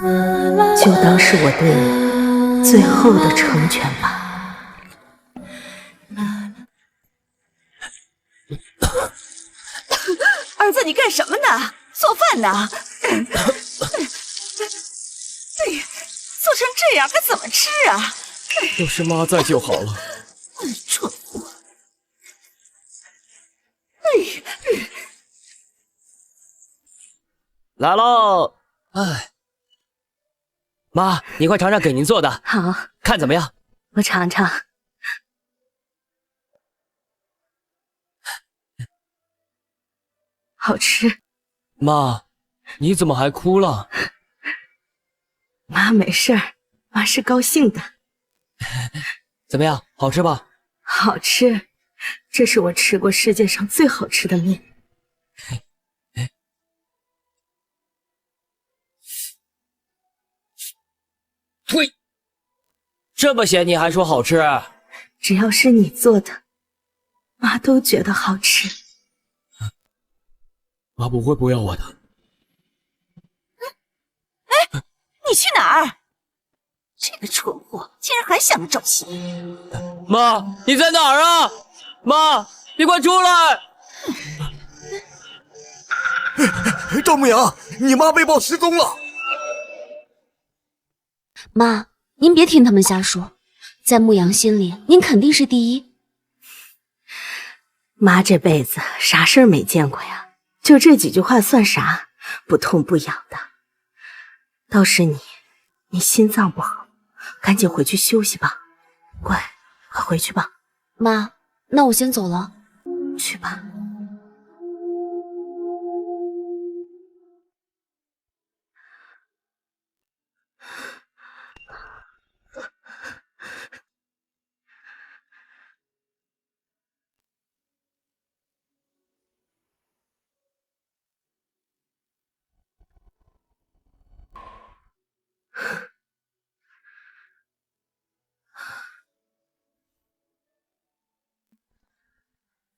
就当是我对你最后的成全吧。儿子，你干什么呢？做饭呢？做成这样，该怎么吃啊？有是妈在就好了。蠢货！来喽！哎，妈，你快尝尝给您做的，好，看怎么样？我尝尝。好吃。妈，你怎么还哭了？妈没事儿，妈是高兴的。怎么样，好吃吧？好吃，这是我吃过世界上最好吃的面。呸！这么咸你还说好吃？只要是你做的，妈都觉得好吃。妈不会不要我的。哎，你去哪儿？这个蠢货竟然还想着赵鑫！妈，你在哪儿啊？妈，你快出来！赵牧阳，你妈被曝失踪了。妈，您别听他们瞎说，在牧阳心里，您肯定是第一。妈这辈子啥事儿没见过呀，就这几句话算啥？不痛不痒的。倒是你心脏不好，赶紧回去休息吧。乖，快回去吧。妈，那我先走了。去吧。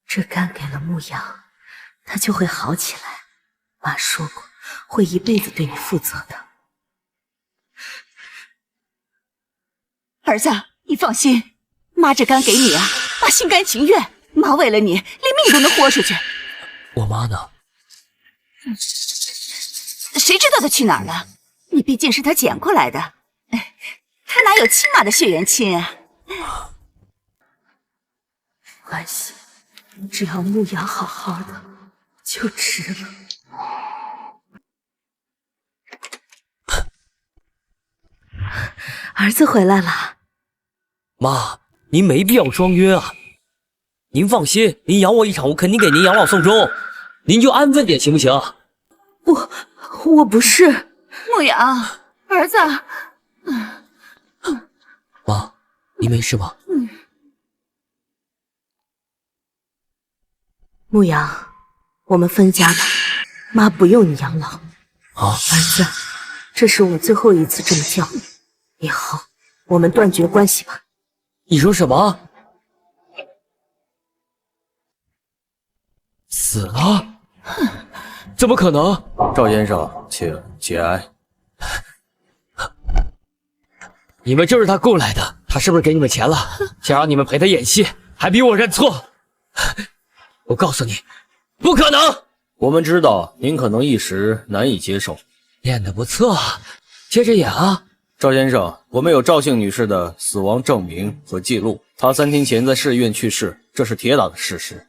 这肝给了牧阳，他就会好起来。妈说过，会一辈子对你负责的。儿子，你放心，妈这肝给你啊，妈心甘情愿。妈为了你，连命都能豁出去。我妈呢？谁知道她去哪儿了？你毕竟是她捡过来的，她哪有亲妈的血缘亲啊？没关系，只要牧阳好好的，就值了。儿子回来了。妈，您没必要装晕啊。您放心，您养我一场，我肯定给您养老送终。您就安分点行不行？我不是。牧阳，儿子。妈，您没事吧？牧阳，我们分家吧，妈不用你养老。啊，儿子，这是我最后一次这么叫你，以后我们断绝关系吧。你说什么？死了？怎么可能？赵先生，请节哀。你们就是他雇来的，他是不是给你们钱了？想让你们陪他演戏，还逼我认错？我告诉你，不可能！我们知道您可能一时难以接受。演得不错，接着演啊！赵先生，我们有赵姓女士的死亡证明和记录，她3天前在市医院去世，这是铁打的事实。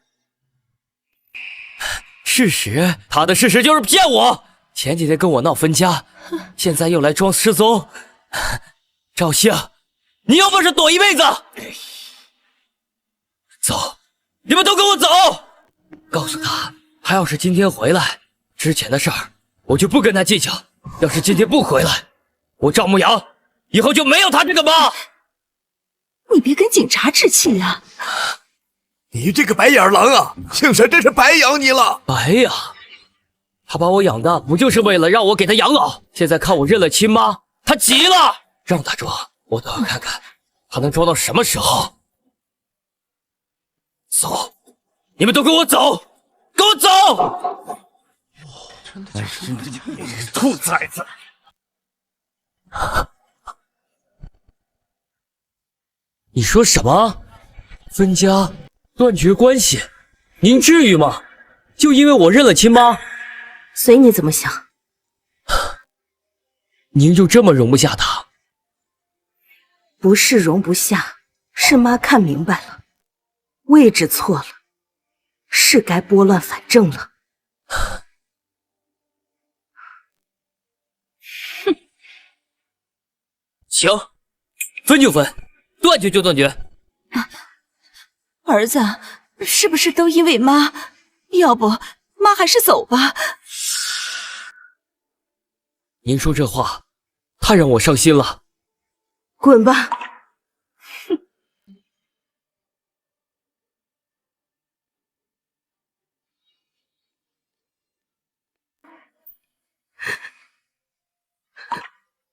事实？他的事实就是骗我！前几天跟我闹分家，现在又来装失踪。赵兴，你有本事躲一辈子！走，你们都跟我走！告诉他，他要是今天回来，之前的事儿我就不跟他计较。要是今天不回来，我赵牧阳以后就没有他这个妈。你别跟警察置气啊！你这个白眼狼啊，庆神真是白养你了。白养？他把我养大不就是为了让我给他养老？现在看我认了亲妈，他急了，让他装，我倒要看看他能装到什么时候。走，你们都跟我走，跟我走！兔崽子！你说什么？分家断绝关系？您至于吗？就因为我认了亲妈？随你怎么想。您就这么容不下她？不是容不下，是妈看明白了，位置错了，是该拨乱反正了。行，分就分，断绝就断绝。儿子，是不是都因为妈？要不妈还是走吧。您说这话，太让我伤心了。滚吧！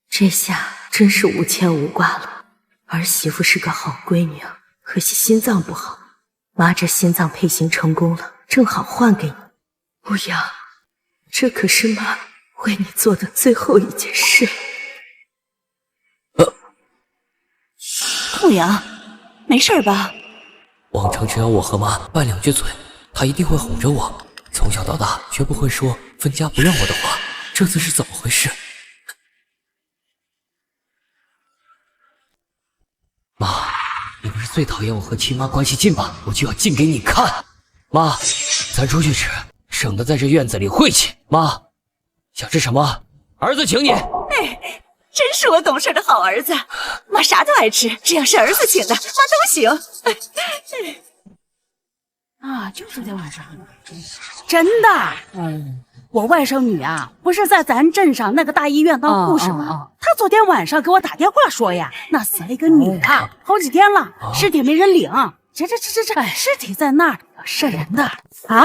这下真是无牵无挂了。儿媳妇是个好闺女啊，可惜心脏不好。妈这心脏配型成功了，正好换给你。牧阳，这可是妈为你做的最后一件事。牧阳，没事吧？往常只要我和妈拌两句嘴，她一定会哄着我。从小到大绝不会说分家不让我的话，这次是怎么回事？妈，你不是最讨厌我和亲妈关系近吗？我就要近给你看。妈，咱出去吃，省得在这院子里晦气。妈，想吃什么？儿子请你。真是我懂事的好儿子，妈啥都爱吃，只要是儿子请的，妈都行。啊，就昨天晚上，真的。我外甥女啊，不是在咱镇上那个大医院当护士吗？她昨天晚上给我打电话说呀，那死了一个女的，好几天了，尸体没人领。这，尸体在那儿，是人的啊？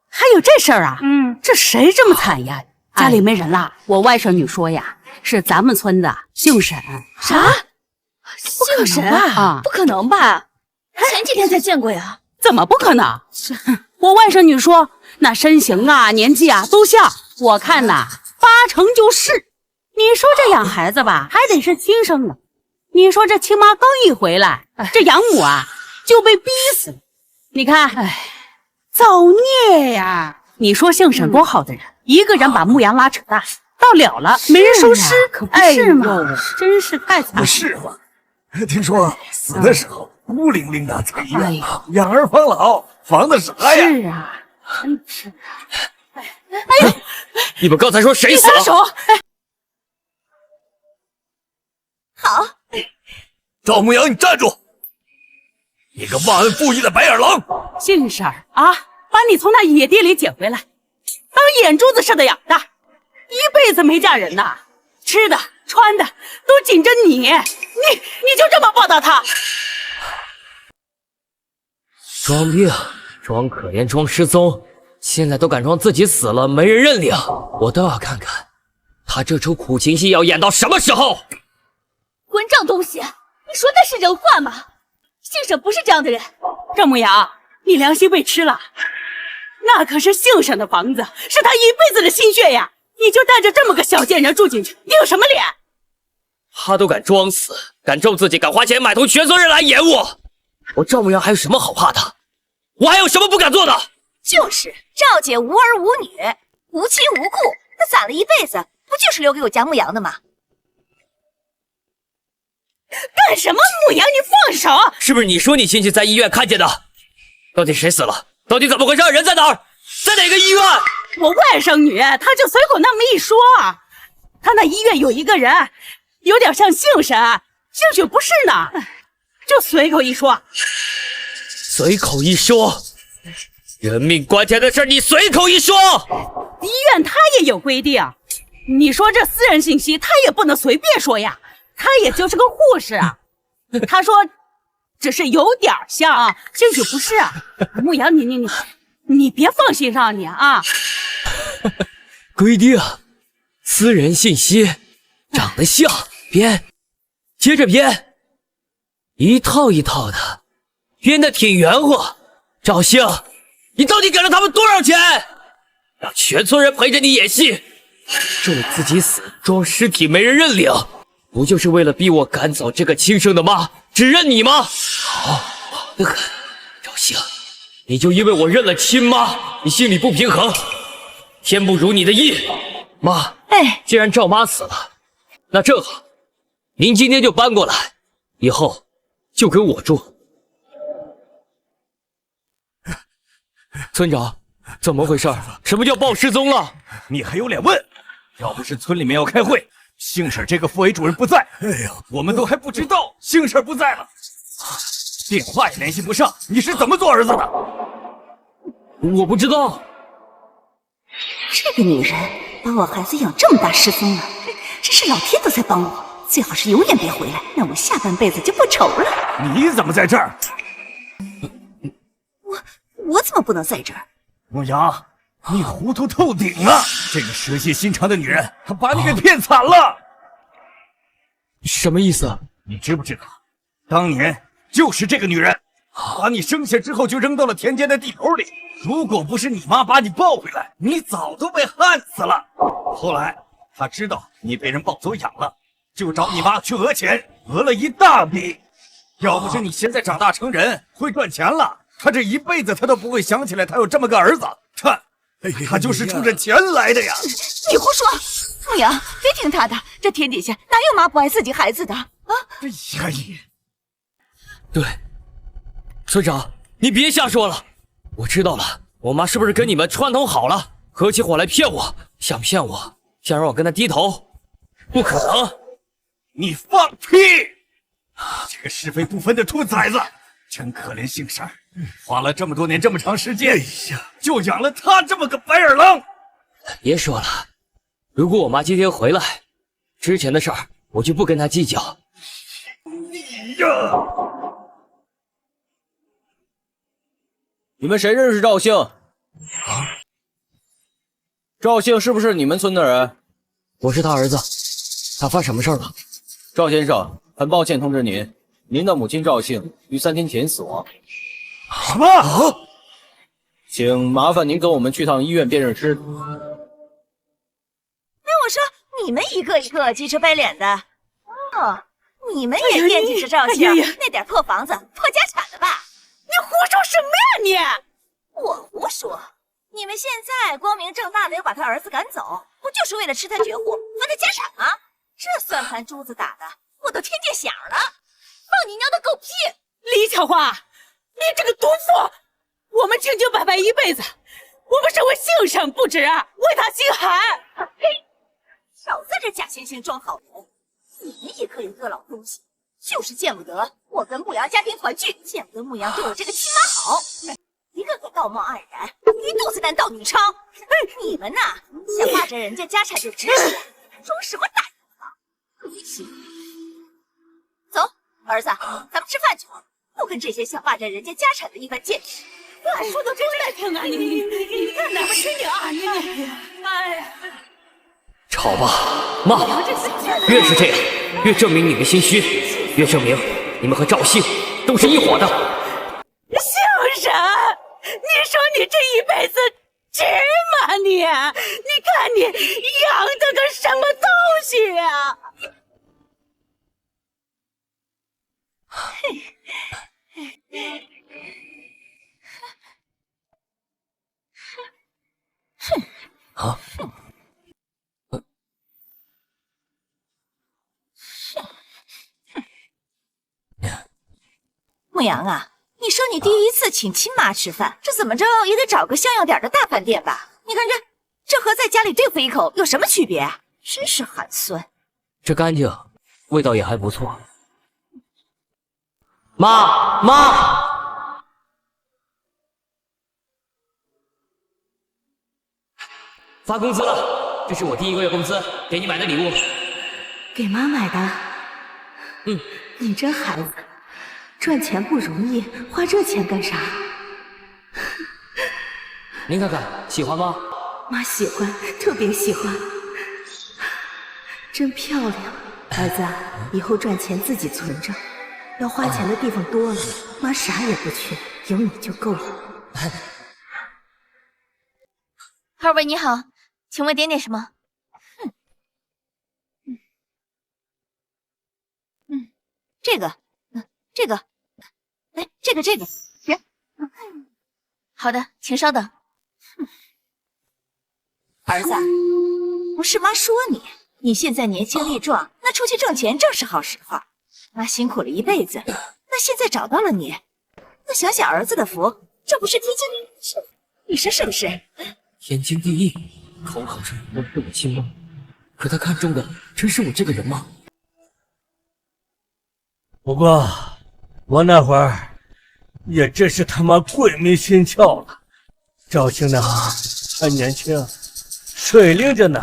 还有这事儿啊？这谁这么惨呀？家里没人了？我外甥女说呀，是咱们村的姓沈。啥？姓沈啊？不可能吧？前几天才见过呀。怎么不可能？我外甥女说，那身形啊、年纪啊都像，我看呐，8成就是。你说这养孩子吧，还得是亲生的。你说这亲妈刚一回来，这养母啊就被逼死了。你看，造孽呀！你说姓沈多好的人，一个人把牧羊拉扯大，到了没人收尸，可不是吗？真是太惨了。不是吗？听说死的时候孤零零的在医院，养儿防老，防的啥呀？是啊，真是啊。你们刚才说谁死了？你撒手！好，赵牧阳，你站住！你个忘恩负义的白眼狼！姓沈啊，把你从那野地里捡回来，当眼珠子似的养大，一辈子没嫁人呐，吃的穿的都紧着你就这么报答他？装病，装可怜，装失踪，现在都敢装自己死了没人认领，我倒要看看他这出苦情戏要演到什么时候！混账东西，你说那是人话吗？姓沈不是这样的人。郑牧阳，你良心被吃了，那可是姓沈的房子，是他一辈子的心血呀！你就带着这么个小贱人住进去，你有什么脸？他都敢装死，敢咒自己，敢花钱买通全村人来演我，我赵牧阳还有什么好怕的？我还有什么不敢做的？就是赵姐无儿无女，无亲无故，那攒了一辈子，不就是留给我家牧羊的吗？干什么？牧羊，你放手！是不是你说你亲戚在医院看见的？到底谁死了？到底怎么回事？人在哪儿？在哪个医院？我外甥女，她就随口那么一说，她那医院有一个人，有点像姓沈，兴许不是呢，就随口一说。随口一说，人命关天的事你随口一说。医院他也有规定，你说这私人信息他也不能随便说呀。他也就是个护士啊，他说只是有点像，兴许不是啊。牧羊，你别放心上你啊。规定，私人信息，长得像，编，接着编，一套一套的，编得挺圆乎。赵兴，你到底给了他们多少钱？让全村人陪着你演戏，咒自己死，装尸体没人认领。不就是为了逼我赶走这个亲生的妈，只认你吗？赵兴，你就因为我认了亲妈，你心里不平衡，天不如你的意。妈，哎，既然赵妈死了，那正好，您今天就搬过来，以后就跟我住。村长，怎么回事？什么叫报失踪了？你还有脸问？要不是村里面要开会，姓婶这个副委主任不在，哎呀，我们都还不知道姓婶不在了，电话也联系不上，你是怎么做儿子的？我不知道。这个女人把我孩子养这么大失踪了，真是老天都在帮我。最好是永远别回来，那我下半辈子就不愁了。你怎么在这儿？我怎么不能在这儿？牧羊，你糊涂透顶了！这个蛇蝎心肠的女人，她把你给骗惨了。什么意思？你知不知道，当年就是这个女人把你生下之后就扔到了田间的地头里。如果不是你妈把你抱回来，你早都被旱死了。后来她知道你被人抱走养了，就找你妈去讹钱，讹了一大笔。要不是你现在长大成人会赚钱了，她这一辈子她都不会想起来她有这么个儿子。她就是冲着钱来的呀！你胡说！牧羊，别听他的，这天底下哪有妈不爱自己孩子的啊？哎呀你！对，村长，你别瞎说了。我知道了，我妈是不是跟你们串通好了，合起伙来骗我，想骗我，想让我跟她低头？不可能！你放屁！这个是非不分的兔崽子，真可怜姓婶，花了这么多年这么长时间，就养了他这么个白眼狼。别说了，如果我妈今天回来，之前的事儿我就不跟她计较。你呀！你们谁认识赵姓？赵姓是不是你们村的人？我是他儿子，他犯什么事儿了？赵先生，很抱歉通知您，您的母亲赵姓于3天前死亡。什么？请麻烦您跟我们去趟医院辨认尸。那我说你们一个一个急赤白脸的，哦，你们也惦记着赵姓那点破房子、破家产的吧？你胡说什么呀你？我胡说？你们现在光明正大的要把他儿子赶走，不就是为了吃他绝户、分他家产吗？这算盘珠子打的，我都听见响了！放你娘的狗屁！李巧花，你这个毒妇！我们清清白白一辈子，我们是为姓沈不止，为他心寒。呸！少在这假惺惺装好人！你们一个一个老东西，就是见不得我跟牧羊家庭团聚，见不得牧羊对我这个亲妈好，一个个道貌岸然，一肚子男盗女娼。你们呐，想霸占人家家产就直说，装什么大人了？恶心！走，儿子，咱们吃饭去，不跟这些想霸占人家家产的一般见识。话说的真难听啊！你看哪么吃你啊你！哎呀！吵吧，骂，越是这样，越证明你们心虚，越证明你们和赵姓都是一伙的。姓沈，你说你这一辈子值吗你？你看你养的个什么东西啊！啊！牧羊啊，你说你第一次请亲妈吃饭，这怎么着也得找个像样点的大饭店吧？你看这和在家里对付一口有什么区别啊？真是寒酸。这干净，味道也还不错。妈，发工资了，这是我第1个月工资，给你买的礼物。给妈买的。嗯，你这孩子，赚钱不容易，花这钱干啥？您看看，喜欢吗？妈喜欢，特别喜欢，真漂亮。儿子，以后赚钱自己存着，要花钱的地方多了，妈啥也不缺，有你就够了。二位你好，请问点什么？这个，这个，哎，这个，行。好的，请稍等。儿子，不是妈说你现在年轻力壮，那出去挣钱正是好时候。妈辛苦了一辈子，那现在找到了你，那想想儿子的福，这不是天经地义的事？你说是不是？天经地义，口口声声是我亲妈，可他看中的真是我这个人吗？不过我那会儿也真是他妈鬼迷心窍了。赵兴那还年轻，水灵着呢。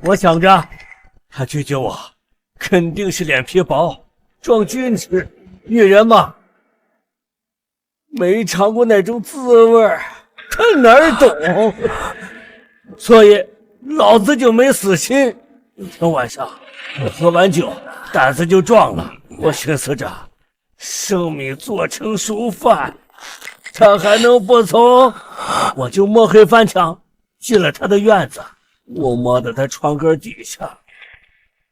我想着他拒绝我，肯定是脸皮薄，装矜持。女人嘛，没尝过那种滋味，他哪懂？所以老子就没死心。一天晚上我喝完酒，胆子就壮了。我寻思着，生米做成熟饭，他还能不从？我就摸黑翻墙进了他的院子，我摸到他床根底下，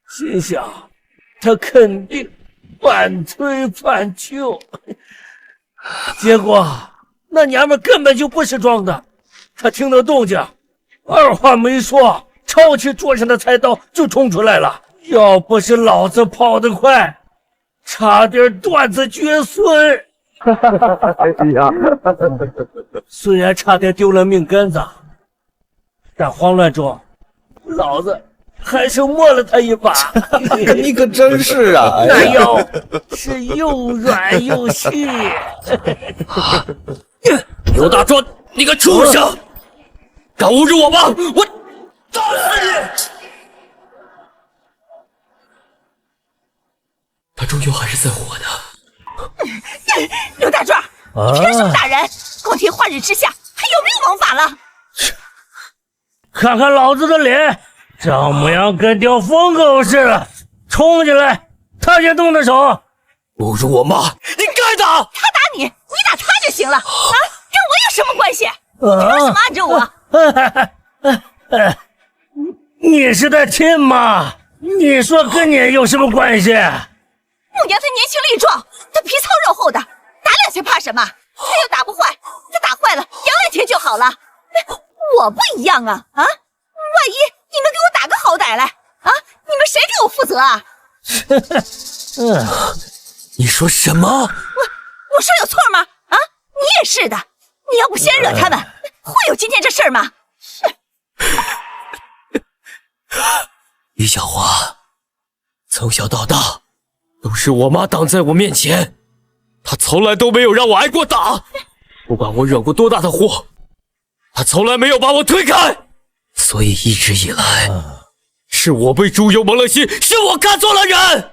心想他肯定半推半就。结果那娘们根本就不是装的，她听到动静，二话没说，抄起桌上的菜刀就冲出来了。要不是老子跑得快，差点断子绝孙。哎呀，虽然差点丢了命根子，但慌乱中，老子还是摸了他一把。你可真是啊！那腰是又软又细。刘大壮，你个畜生，敢侮辱我吗？我打死你！他终究还是在乎我的。刘大壮，你凭什么打人？光天化日之下，还有没有王法了？看看老子的脸，张牧阳跟条疯狗似的，冲进来，他先动的手。侮辱我妈，你该打！他打你，你打他就行了啊，跟我有什么关系？凭什么按着我？你是他亲妈，你说跟你有什么关系？牧羊他年轻力壮，他皮糙肉厚的，打两下怕什么？他又打不坏，他打坏了养两天就好了。我不一样啊！万一你们给我打个好歹来啊，你们谁给我负责啊？你说什么？我说有错吗？啊，你也是的，你要不先惹他们，会有今天这事儿吗？李小华，从小到大都是我妈挡在我面前，她从来都没有让我挨过打，不管我惹过多大的祸，她从来没有把我推开，所以一直以来，是我被猪油蒙了心，是我看错了人。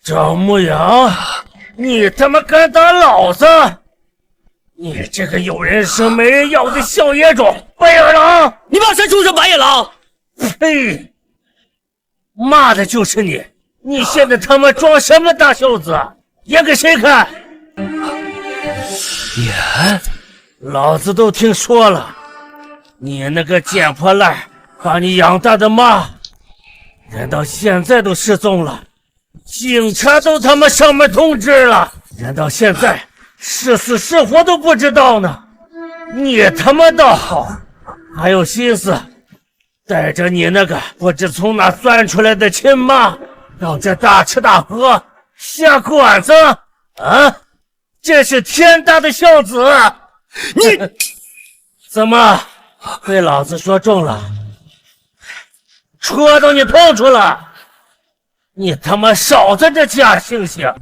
赵牧阳，你他妈敢打老子！你这个有人生没人要的小野种，白眼狼！你把谁畜生白眼狼？呸！骂的就是你！你现在他妈装什么大孝子？演给谁看？演？老子都听说了，你那个贱破烂把你养大的妈，人到现在都失踪了，警察都他妈上门通知了，人到现在是死是活都不知道呢。你他妈倒好，还有心思带着你那个不知从哪钻出来的亲妈到这大吃大喝下馆子啊！这是天大的孝子！你怎么被老子说中了？戳到你痛处了？你他妈少在这假惺惺，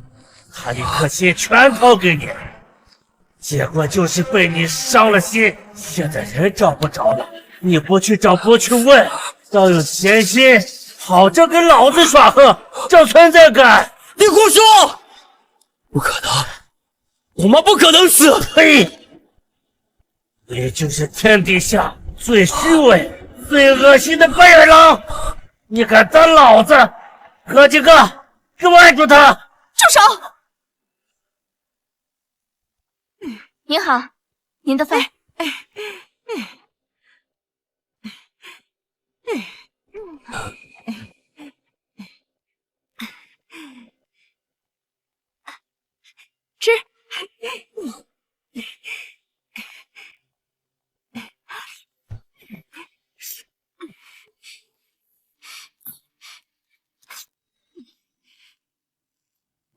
他一颗心全掏给你，结果就是被你伤了心。现在人找不着了，你不去找不去问，倒有闲心跑着跟老子耍横，找存在感。你胡说！不可能，我妈不可能死！呸！你就是天底下最虚伪、最恶心的白眼狼！你敢打老子？哥几个，给我按住他！住手！您好，您的饭。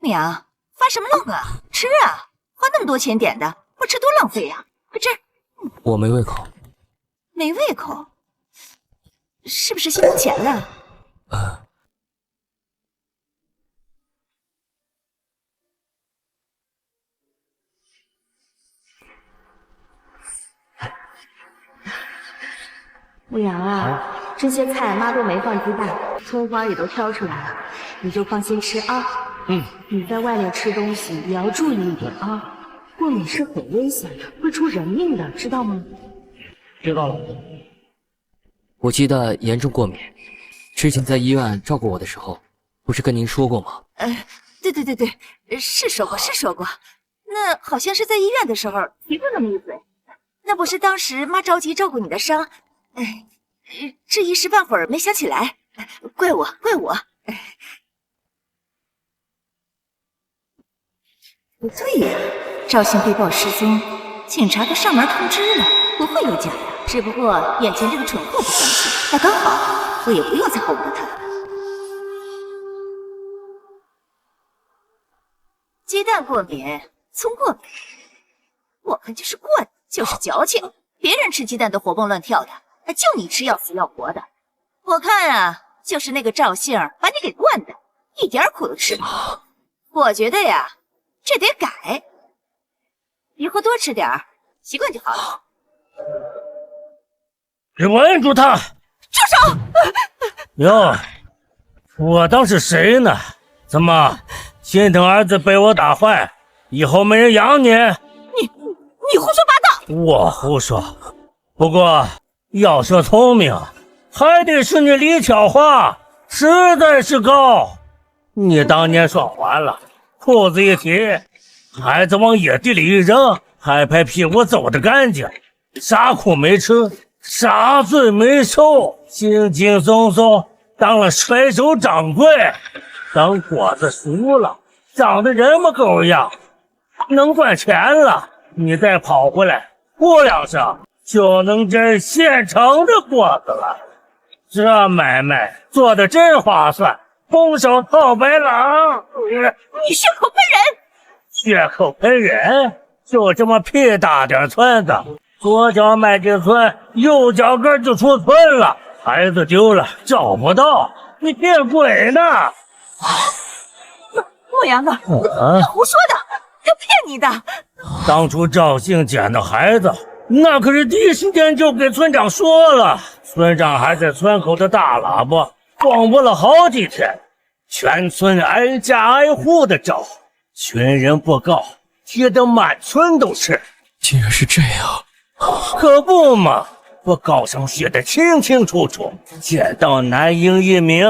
牧羊，发什么愣啊？吃啊！花那么多钱点的，不吃多浪费呀！快吃！我没胃口。没胃口？是不是心不钱了？牧羊啊，这些菜妈都没放鸡蛋，葱花也都挑出来了，你就放心吃啊。你在外面吃东西也要注意一点啊，过敏是很危险的，会出人命的，知道吗？知道了。我鸡蛋严重过敏，之前在医院照顾我的时候，不是跟您说过吗？对，是说过。那好像是在医院的时候提过那么一嘴。那不是当时妈着急照顾你的伤，这一时半会儿没想起来，怪我。不对呀，赵信被曝失踪，警察都上门通知了，不会有假的。只不过眼前这个蠢货不相信，那刚好，我也不用再哄着他了。鸡蛋过敏，葱过敏，我看就是惯，就是矫情。别人吃鸡蛋都活蹦乱跳的，就你吃要死要活的。我看啊，就是那个赵姓把你给惯的，一点苦都吃不了。我觉得呀，这得改，以后多吃点儿，习惯就好了。给我摁住他！住手！哟，我当是谁呢？怎么心疼儿子被我打坏，以后没人养你？你胡说八道！我胡说。不过要说聪明，还得是你李巧花，实在是高。你当年说完了，裤子一提，孩子往野地里一扔，还拍屁股走得干净，啥苦没吃，啥罪没受，轻轻松松当了甩手掌柜。等果子熟了，长得人模狗样，能赚钱了，你再跑回来，过两声就能摘现成的果子了。这买卖做得真划算，空手套白狼。你血口喷人！血口喷人，就这么屁大点村子，左脚迈进村，右脚跟就出村了，孩子丢了找不到，你骗鬼呢？牧羊的，他胡说的，他骗你的。当初赵姓捡的孩子，那可是第一时间就给村长说了，村长还在村口的大喇叭广播了好几天，全村挨家挨户的找，群人不告，贴得满村都是。竟然是这样！可不嘛，我稿上写的清清楚楚，捡到男婴一名，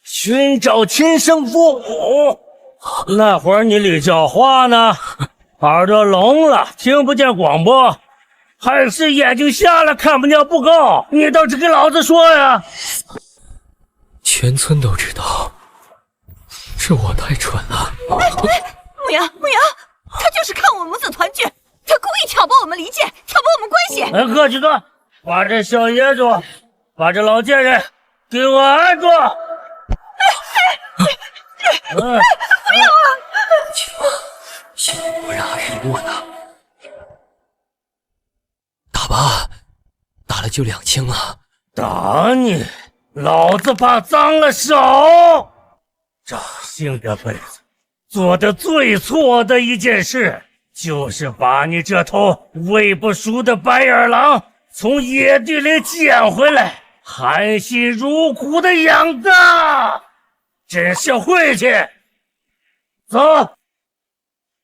寻找亲生父母。那会儿你李小花呢？耳朵聋了，听不见广播，还是眼睛瞎了，看不见布告？你倒是给老子说呀！全村都知道，是我太蠢了。牧羊，他就是看我们母子团聚，他故意挑拨我们离间，挑拨我们关系。哥几个，把这小野种，把这老贱人给我按住！不要啊！心不让人我呢。打吧，打了就2清了。打你，老子怕脏了手。赵姓这辈子做的最错的一件事，就是把你这头喂不熟的白眼狼从野地里捡回来，含辛茹苦的养大，真是晦气。走，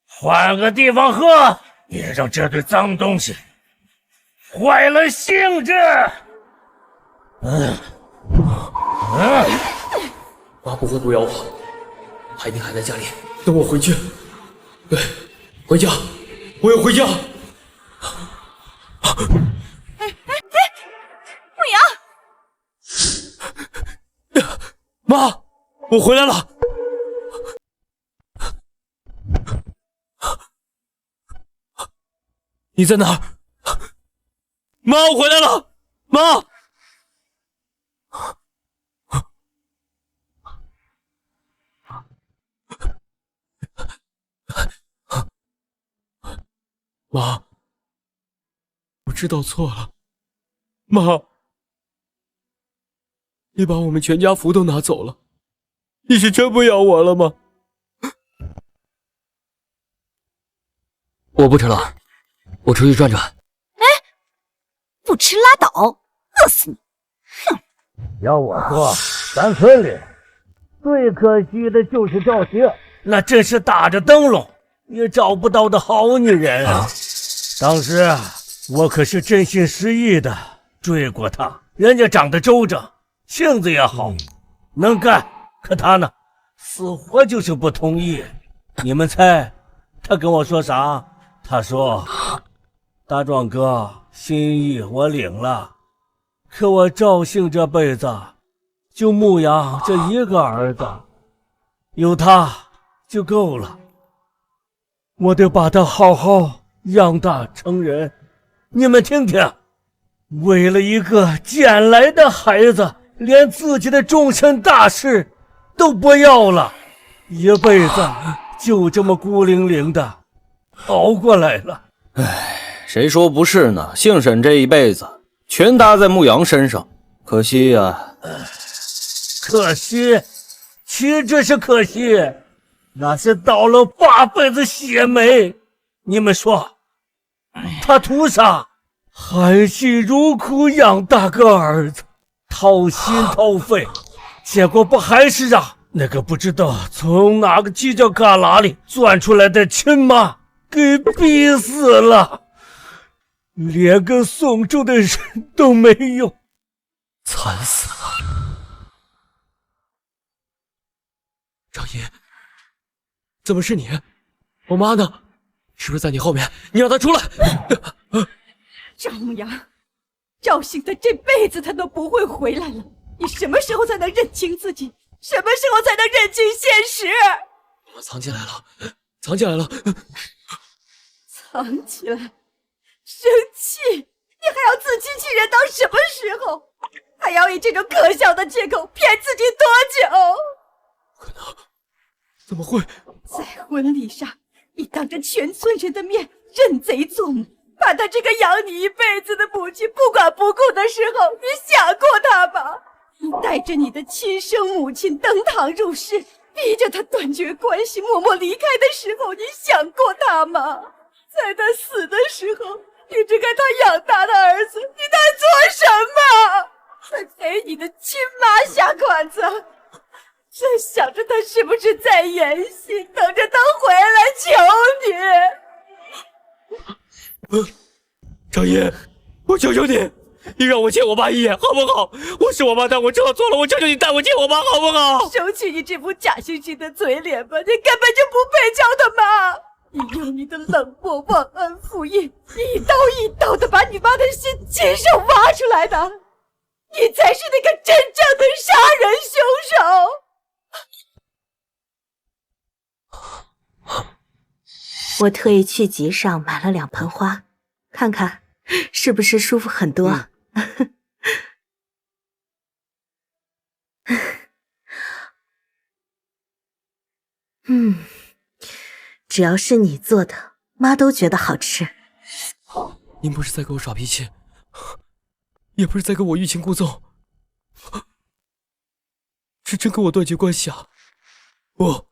换个地方喝，别让这堆脏东西坏了兴致。妈不会不咬我，海宁还在家里等我回去。对，回家，我要回家。牧羊，妈，我回来了。你在哪儿？妈，我回来了，妈。妈，我知道错了。妈，你把我们全家福都拿走了，你是真不要我了吗？我不吃了，我出去转转。哎，不吃拉倒，饿死你！哼！要我说，咱村里最可惜的就是赵兴，那真是打着灯笼也找不到的好女人啊！当时我可是真心实意的追过她，人家长得周正，性子也好，能干。可她呢，死活就是不同意。你们猜她跟我说啥？她说：“大壮哥，心意我领了，可我赵姓这辈子就牧羊这一个儿子，有他就够了。我得把他好好养大成人。你们听听，为了一个捡来的孩子，连自己的终身大事都不要了，一辈子就这么孤零零的熬过来了。谁说不是呢？姓沈这一辈子全搭在牧羊身上，可惜呀。可惜，岂止是可惜，那是倒了8辈子血霉。你们说，他图啥？含辛茹苦养大个儿子，掏心掏肺，结果不还是让那个不知道从哪个犄角旮旯里钻出来的亲妈给逼死了，连个送终的人都没有，惨死了！张姨，怎么是你？我妈呢？是不是在你后面？你让她出来！赵牧阳，赵兴的这辈子他都不会回来了，你什么时候才能认清自己？什么时候才能认清现实？我藏起来了，藏起来了。藏起来？生气？你还要自欺欺人到什么时候？还要以这种可笑的借口骗自己多久？不可能，怎么会？在婚礼上，你当着全村人的面认贼作母，把他这个养你一辈子的母亲不管不顾的时候，你想过他吗？你带着你的亲生母亲登堂入室，逼着他断绝关系，默默离开的时候，你想过他吗？在他死的时候，你只给他养大的儿子，你在做什么？在陪你的亲妈下馆子，在想着他是不是在演戏，等着他回来求你。张爷，我求求你，你让我见我妈一眼好不好？我是我妈的，我知道错了，我求求你带我见我妈好不好？收起你这副假惺惺的嘴脸吧，你根本就不配叫他妈！你用你的冷漠忘恩负义，一刀一刀的把你妈的心亲手挖出来的，你才是那个真正的杀人凶手！我特意去集上买了2盆花，看看是不是舒服很多。只要是你做的，妈都觉得好吃。您不是在跟我耍脾气，也不是在跟我欲擒故纵，是真跟我断绝关系啊！我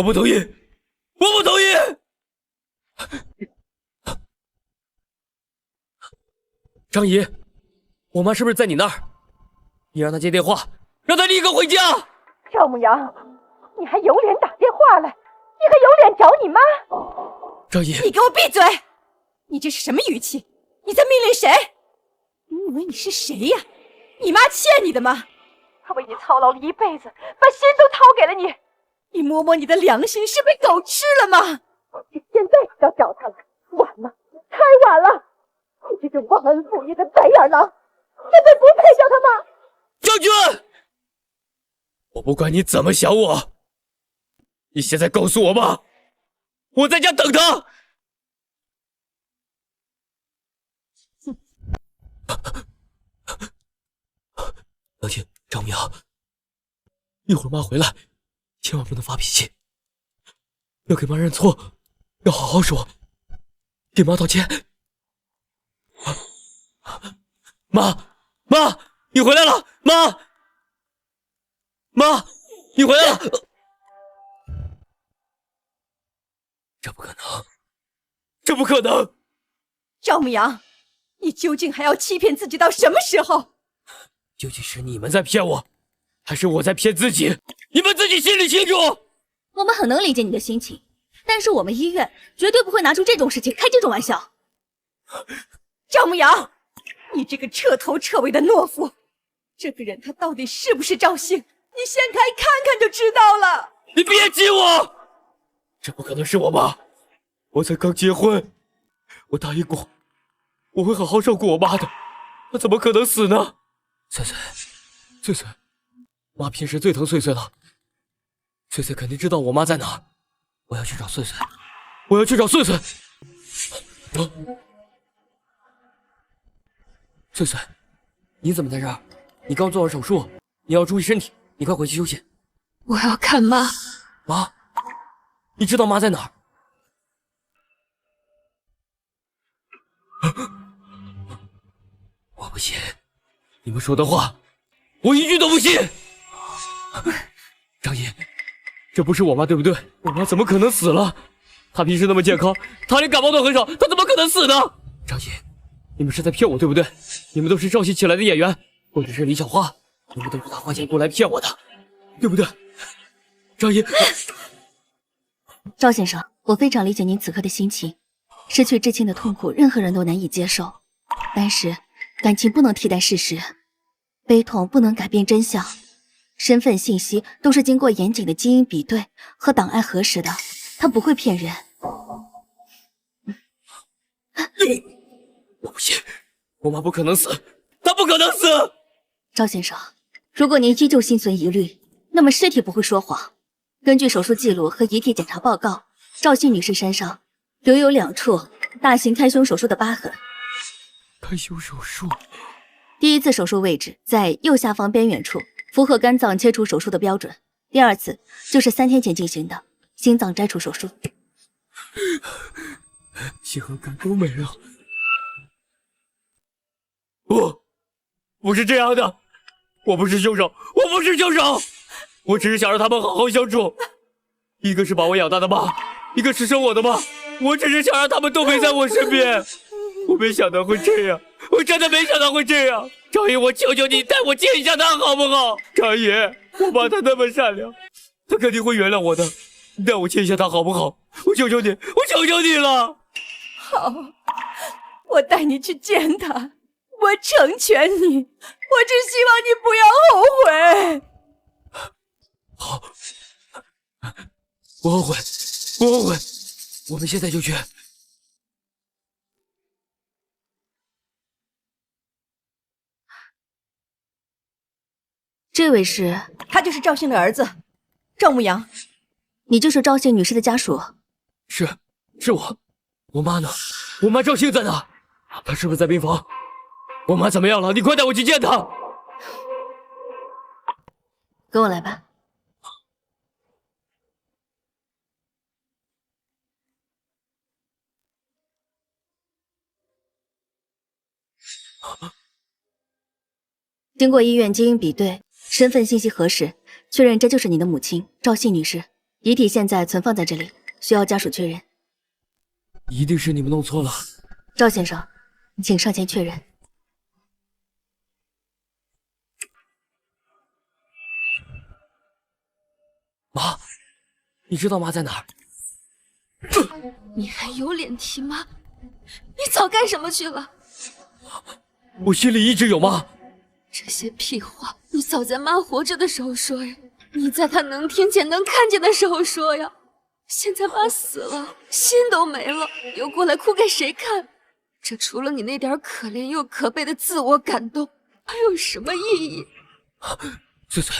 不同意，我不同意！张姨，我妈是不是在你那儿？你让她接电话，让她立刻回家。赵牧阳，你还有脸打电话来？你还有脸找你妈？张姨，你给我闭嘴！你这是什么语气？你在命令谁？你以为你是谁呀？你妈欠你的吗？她为你操劳了一辈子，把心都掏给了你。你摸摸你的良心，是被狗吃了吗？你现在要找她了，晚了，太晚了！你这种忘恩负义的白眼狼，根本不配叫他妈！将军，我不管你怎么想我，你现在告诉我妈，我在家等她。冷静，张牧阳，一会儿妈回来，千万不能发脾气，要给妈认错，要好好说，给妈道歉。妈，你回来了！妈，你回来了！这不可能！赵牧阳，你究竟还要欺骗自己到什么时候？究竟是你们在骗我，还是我在骗自己？你们自己心里清楚。我们很能理解你的心情，但是我们医院绝对不会拿出这种事情开这种玩笑。赵牧阳，你这个彻头彻尾的懦夫！这个人他到底是不是赵信？你先开看看就知道了。你别激我！这不可能是我妈！我才刚结婚，我答应过我会好好照顾我妈的，她怎么可能死呢？翠翠，妈平时最疼翠翠了，翠翠肯定知道我妈在哪儿，我要去找翠翠。翠翠，你怎么在这儿？你刚做完手术，你要注意身体，你快回去休息。我要看妈。妈，你知道妈在哪儿？我不信你们说的话，我一句都不信。张姨，这不是我妈对不对？我妈怎么可能死了？她平时那么健康，她连感冒都很少，她怎么可能死呢？张姨，你们是在骗我对不对？你们都是赵信请来的演员，或者是李小花，你们都是他花钱过来骗我的，对不对？张姨，赵先生，我非常理解您此刻的心情，失去至亲的痛苦，任何人都难以接受。但是，感情不能替代事实，悲痛不能改变真相，身份信息都是经过严谨的基因比对和档案核实的，他不会骗人。我不信，我妈不可能死，她不可能死。赵先生，如果您依旧心存疑虑，那么尸体不会说谎。根据手术记录和遗体检查报告，赵姓女士身上留有2处大型开胸手术的疤痕。开胸手术，第一次手术位置在右下方边缘处，符合肝脏切除手术的标准。第二次就是3天前进行的心脏摘除手术。心和肝都没了。不是这样的，我不是凶手，我只是想让他们好好相处。一个是把我养大的妈，一个是生我的妈，我只是想让他们都陪在我身边。我没想到会这样，我真的没想到会这样。张姨，我求求你带我见一下他好不好？张姨，我妈她那么善良，她肯定会原谅我的。你带我见一下他好不好？我求求你了。好，我带你去见他，我成全你，我只希望你不要后悔。好，我后悔，我们现在就去。这位是？他就是赵信的儿子，赵牧阳。你就是赵姓女士的家属？是我。我妈呢？我妈赵信在哪？她是不是在病房？我妈怎么样了？你快带我去见她。跟我来吧。经过医院基因比对，身份信息核实，确认这就是你的母亲赵信女士。遗体现在存放在这里，需要家属确认。一定是你们弄错了。赵先生，请上前确认。妈，你知道妈在哪儿？你还有脸提妈？你早干什么去了？我心里一直有妈。这些屁话，你早在妈活着的时候说呀，你在她能听见、能看见的时候说呀。现在妈死了，心都没了，又过来哭给谁看？这除了你那点可怜又可悲的自我感动，还有什么意义？翠翠，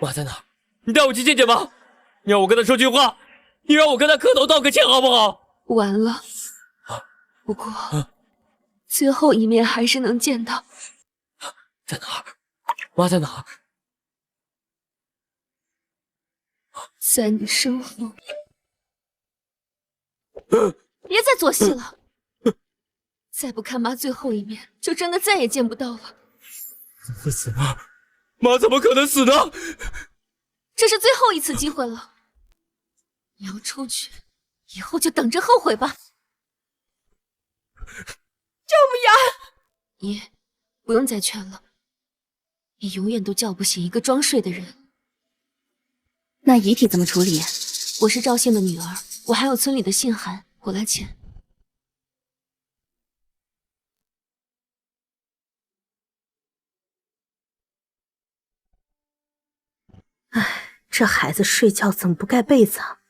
妈在哪儿？你带我去见见妈，你让我跟她说句话，你让我跟她磕头道个歉好不好？完了，不过最后一面还是能见到。在哪儿？妈在哪儿？在你身后。别再作戏了，再不看妈最后一面，就真的再也见不到了。会死吗？妈怎么可能死呢？这是最后一次机会了，你要出去，以后就等着后悔吧。赵牧阳，你不用再劝了，你永远都叫不醒一个装睡的人。那遗体怎么处理？我是赵姓的女儿，我还有村里的信函，我来签。唉，这孩子睡觉怎么不盖被子啊？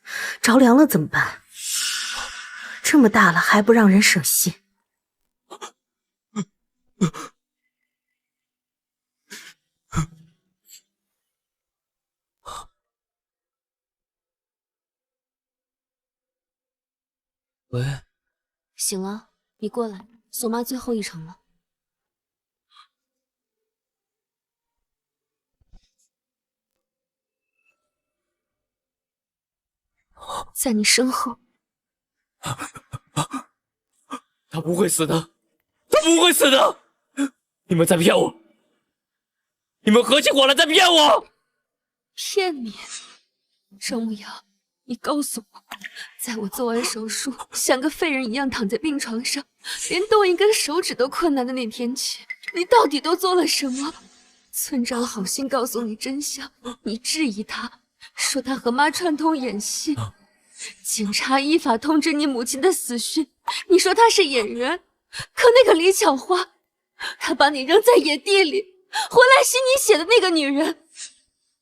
着凉了怎么办？这么大了还不让人省心。喂，醒了，你过来，送妈最后一程了。在你身后。他不会死的，他不会死的！你们在骗我！你们合起伙来在骗我！骗你，赵牧阳，你告诉我，在我做完手术像个废人一样躺在病床上，连动一根手指都困难的那天起，你到底都做了什么？村长好心告诉你真相，你质疑他，说他和妈串通演戏。警察依法通知你母亲的死讯，你说她是演员，可那个李巧花，她把你扔在野地里，回来吸你血的那个女人，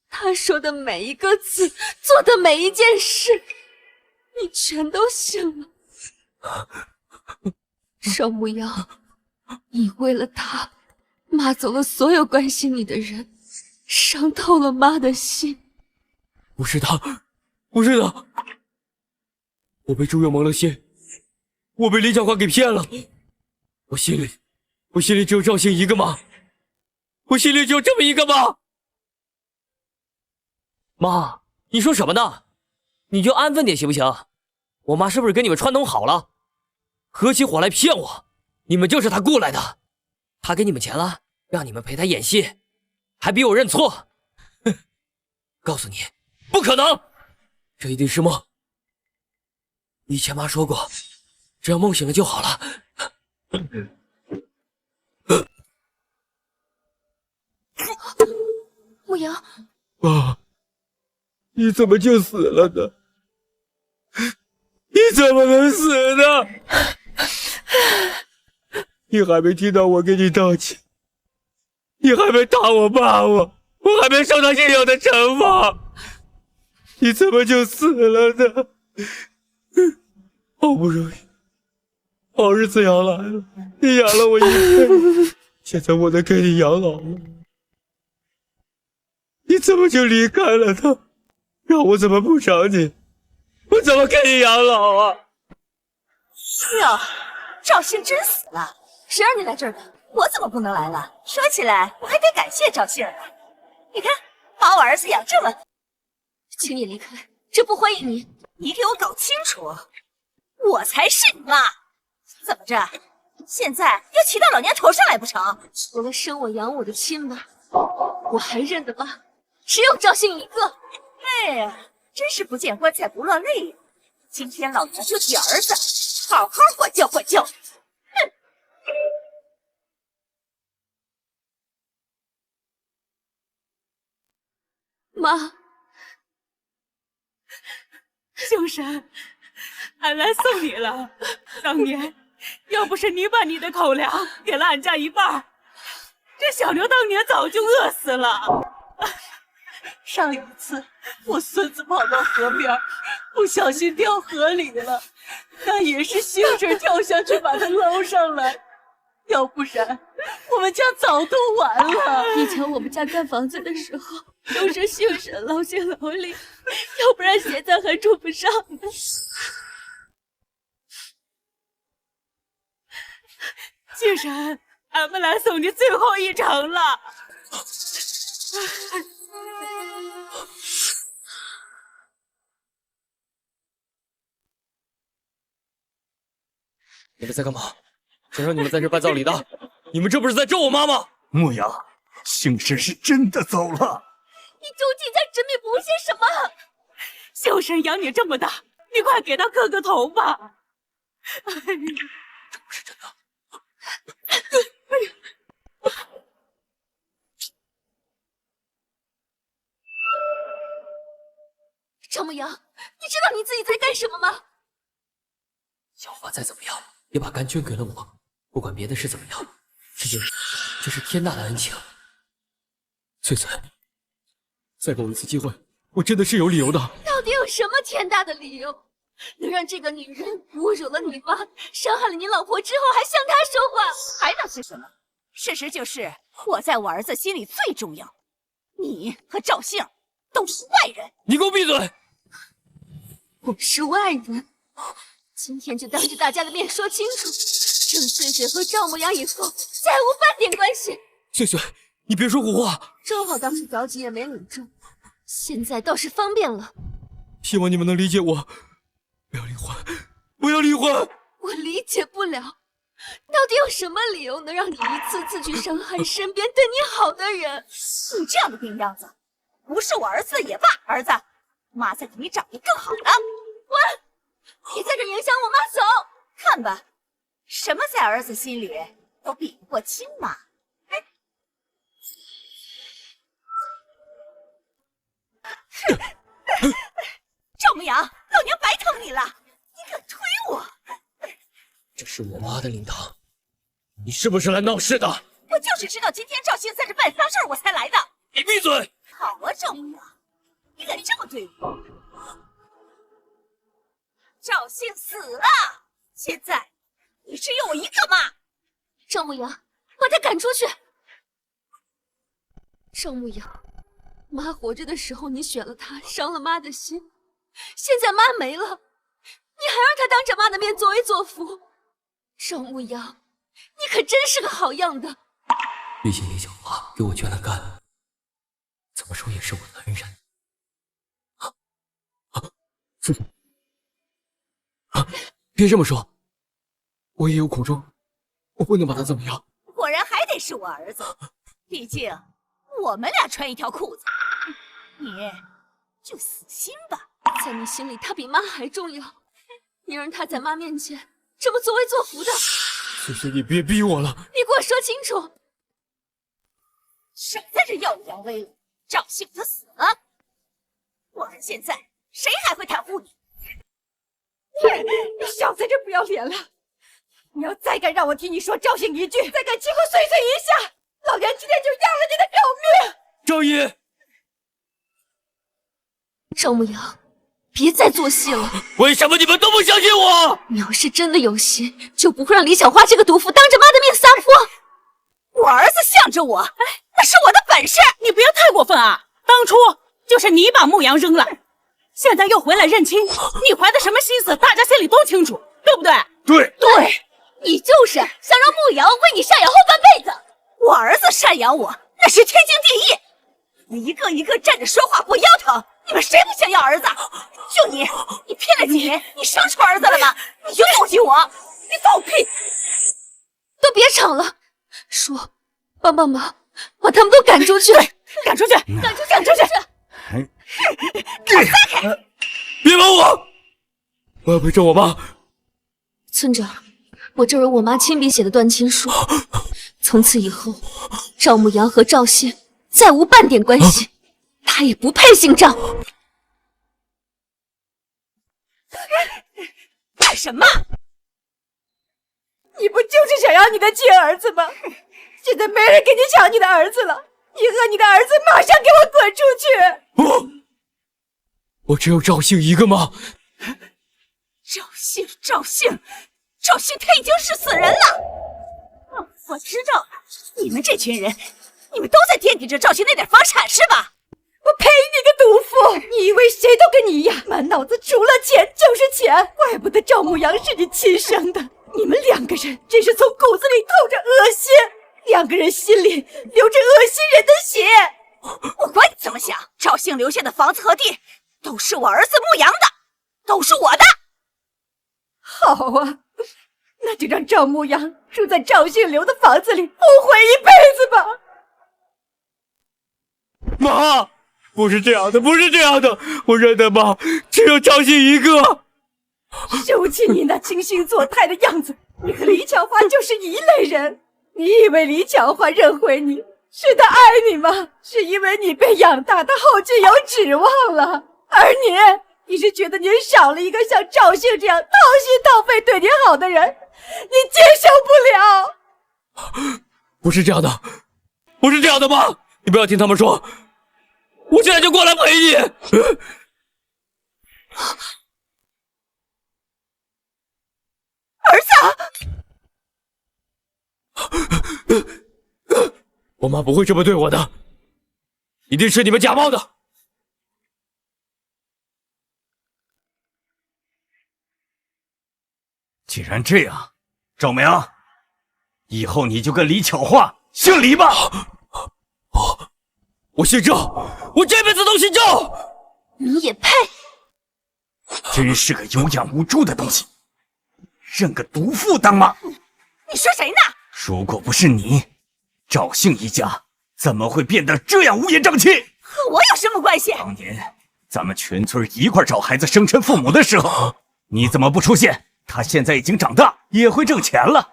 她说的每一个字，做的每一件事，你全都信了。邵牧阳，你为了她，骂走了所有关心你的人，伤透了妈的心。不是他，不是他，我被朱月蒙了心，我被李小花给骗了。我心里只有赵信一个妈，我心里只有这么一个妈。妈，你说什么呢？你就安分点行不行？我妈是不是跟你们串通好了，合起伙来骗我？你们就是她雇来的，她给你们钱了，让你们陪她演戏，还逼我认错。哼，告诉你，不可能，这一定是梦。以前妈说过，只要梦醒了就好了。牧阳，妈，你怎么就死了呢？你怎么能死呢？你还没听到我给你道歉，你还没打我骂我，我还没受到应有的惩罚，你怎么就死了呢？好不容易，好日子养来了，你养了我一辈子，现在我能给你养老了，你怎么就离开了他？让我怎么补偿你？我怎么给你养老啊？哟，赵信真死了，谁让你来这儿的？我怎么不能来了？说起来，我还得感谢赵信儿呢。你看，把我儿子养这么……请你离开，这不欢迎你。你给我搞清楚，我才是你妈！怎么着？现在要骑到老娘头上来不成？除了生我养我的亲妈，我还认得妈，只有赵信一个。哎呀，真是不见棺材不落泪呀！今天老娘就替儿子好好管教管教。哼！妈，秀山，俺来送你了。当年要不是你把你的口粮给了俺家一半，这小刘当年早就饿死了。上一次我孙子跑到河边，不小心掉河里了，那也是兴致跳下去把他捞上来，要不然我们家早都完了。以前我们家盖房子的时候，都是姓沈捞进楼里，要不然现在还住不上呢。庆山，俺们来送你最后一程了。你们在干嘛？谁让你们在这办葬礼的？你们这不是在咒我妈吗？牧羊，姓申是真的走了。你究竟在执迷不悟些什么？秀神养你这么大，你快给他磕个头吧！这不是真的。赵牧阳，你知道你自己在干什么吗？小华再怎么样也把肝捐给了我，不管别的事怎么样，这是天大的恩情。翠翠，再给我一次机会，我真的是有理由的。到底有什么天大的理由，能让这个女人侮辱了你妈，伤害了你老婆之后还向她说话？还能是什么？事实就是我在我儿子心里最重要，你和赵姓都是外人。你给我闭嘴！我是外人，今天就当着大家的面说清楚，郑穗穗和赵牧阳以后再无半点关系。穗穗，你别说胡话。正好当时着急也没理住，现在倒是方便了。希望你们能理解我，不要离婚，不要离婚。我理解不了，到底有什么理由能让你一次次去伤害身边对你好的人？你这样的病样子，不是我儿子的也罢。儿子，妈再给你找一个更好的。滚！别在这影响我妈走。看吧，什么在儿子心里都比不过亲妈。赵牧阳，老娘白疼你了，你敢推我！这是我妈的灵堂，你是不是来闹事的？我就是知道今天赵兴在这办丧事儿，我才来的。你闭嘴！好啊，赵牧阳，你敢这么对我？赵兴死了，现在你只有我一个妈。赵牧阳，把他赶出去！赵牧阳，妈活着的时候你选了她，伤了妈的心，现在妈没了，你还让她当着妈的面作威作福。赵牧阳，你可真是个好样的！毕竟李小华给我捐了肝，怎么说也是我的恩人。别这么说，我也有苦衷，我不能把他怎么样。果然还得是我儿子，毕竟我们俩穿一条裤子，你就死心吧。在你心里，他比妈还重要，你让他在妈面前这么作威作福的。翠翠，你别逼我了，你给我说清楚！少在这耀武扬威了，赵兴他死了，我看现在谁还会袒护你？你少在这不要脸了！你要再敢让我替你说赵兴一句，再敢欺负穗穗一下，老娘今天就要了你的狗命！赵姨，赵牧阳，别再做戏了！为什么你们都不相信我？你要是真的有心，就不会让李小花这个毒妇当着妈的面撒泼。我儿子向着我，那是我的本事。你不要太过分啊！当初就是你把牧阳扔了，现在又回来认亲，你怀的什么心思，大家心里都清楚，对不对？对，你就是想让牧阳为你赡养后半辈子。我儿子赡养我，那是天经地义。你一个一个站着说话不腰疼，你们谁不想要儿子？就你骗了几年，你生出儿子了吗？你就妒忌我，你放屁！都别吵了，说，帮帮忙，把他们都赶出去！赶出去！赶出去！赶出去！别帮我！我要陪着我妈。村长，我这有我妈亲笔写的断亲书，从此以后，赵牧阳和赵兴再无半点关系，他也不配姓赵。干什么？你不就是想要你的亲儿子吗？现在没人给你抢你的儿子了，你和你的儿子马上给我滚出去！我只有赵兴一个吗？赵兴，他已经是死人了。我知道了，你们这群人，你们都在惦记着赵兴那点房产是吧？我呸！你个毒妇！你以为谁都跟你一样，满脑子除了钱就是钱？怪不得赵牧阳是你亲生的。你们两个人真是从骨子里透着恶心，两个人心里流着恶心人的血。我管你怎么想，赵兴留下的房子和地都是我儿子牧阳的，都是我的。好啊，那就让赵牧阳住在赵姓刘的房子里，后悔一辈子吧。妈，不是这样的，不是这样的，我认得妈只有赵信一个。收起你那惺惺作态的样子，你和李巧花就是一类人。你以为李巧花认回你是她爱你吗？是因为你被养大，她后继有指望了。而你是觉得你少了一个像赵姓这样掏心掏肺对你好的人，你接受不了。不是这样的，不是这样的，妈，你不要听他们说，我现在就过来陪你。儿子，我妈不会这么对我的，一定是你们假冒的。既然这样，赵明，以后你就跟李巧花姓李吧。我姓赵，我这辈子都姓赵。你也配？真是个有养无猪的东西，认个毒妇当妈。你说谁呢？如果不是你，赵姓一家怎么会变得这样乌烟瘴气？和我有什么关系？当年咱们全村一块找孩子生辰父母的时候，你怎么不出现？他现在已经长大，也会挣钱了，